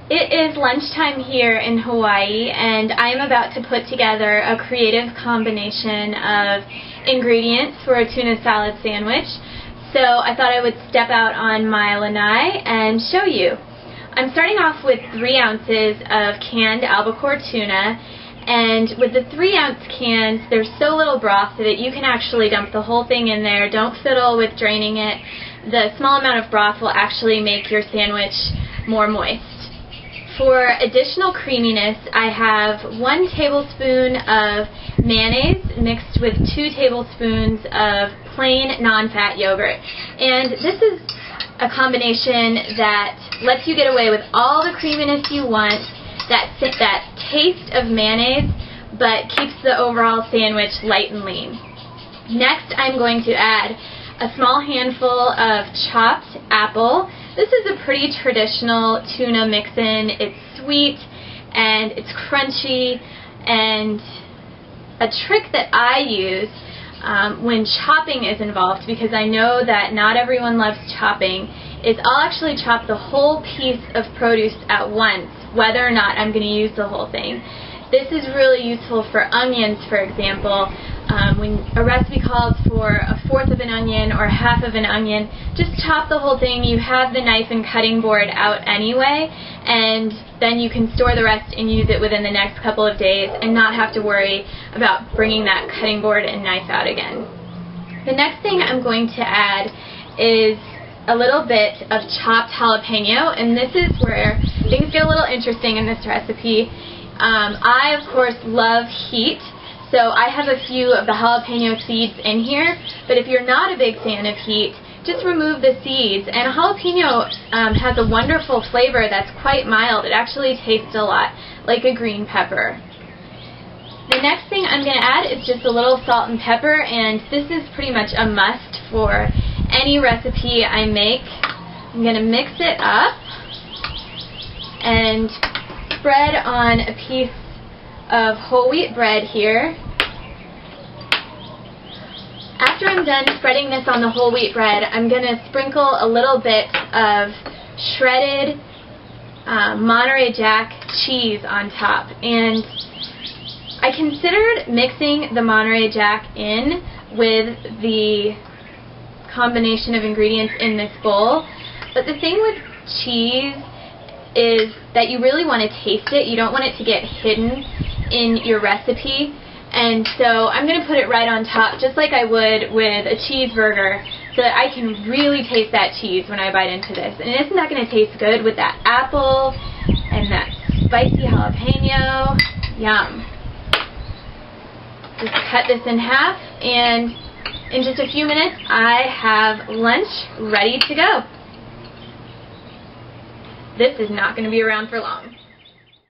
It is lunchtime here in Hawaii, and I'm about to put together a creative combination of ingredients for a tuna salad sandwich. So I thought I would step out on my lanai and show you. I'm starting off with 3 ounces of canned albacore tuna, and with the 3-ounce cans, there's so little broth that you can actually dump the whole thing in there. Don't fiddle with draining it. The small amount of broth will actually make your sandwich more moist. For additional creaminess, I have 1 tablespoon of mayonnaise mixed with 2 tablespoons of plain non-fat yogurt. And this is a combination that lets you get away with all the creaminess you want, that taste of mayonnaise, but keeps the overall sandwich light and lean. Next, I'm going to add a small handful of chopped apple. This is a pretty traditional tuna mix-in. It's sweet and it's crunchy, and a trick that I use when chopping is involved, because I know that not everyone loves chopping, is I'll actually chop the whole piece of produce at once, whether or not I'm going to use the whole thing. This is really useful for onions, for example. When a recipe calls for 1/4 of an onion or 1/2 of an onion, just chop the whole thing. You have the knife and cutting board out anyway, and then you can store the rest and use it within the next couple of days and not have to worry about bringing that cutting board and knife out again. The next thing I'm going to add is a little bit of chopped jalapeno, and this is where things get a little interesting in this recipe. I, of course, love heat, so I have a few of the jalapeno seeds in here, but if you're not a big fan of heat, just remove the seeds. And jalapeno has a wonderful flavor that's quite mild. It actually tastes a lot like a green pepper. The next thing I'm going to add is just a little salt and pepper, and this is pretty much a must for any recipe I make. I'm going to mix it up and spread on a piece of whole wheat bread here. After I'm done spreading this on the whole wheat bread, I'm going to sprinkle a little bit of shredded Monterey Jack cheese on top. And I considered mixing the Monterey Jack in with the combination of ingredients in this bowl, but the thing with cheese is that you really want to taste it. You don't want it to get hidden in your recipe, and so I'm going to put it right on top just like I would with a cheeseburger, so that I can really taste that cheese when I bite into this. And isn't that going to taste good with that apple and that spicy jalapeno? Yum. Just cut this in half, and in just a few minutes I have lunch ready to go. This is not going to be around for long.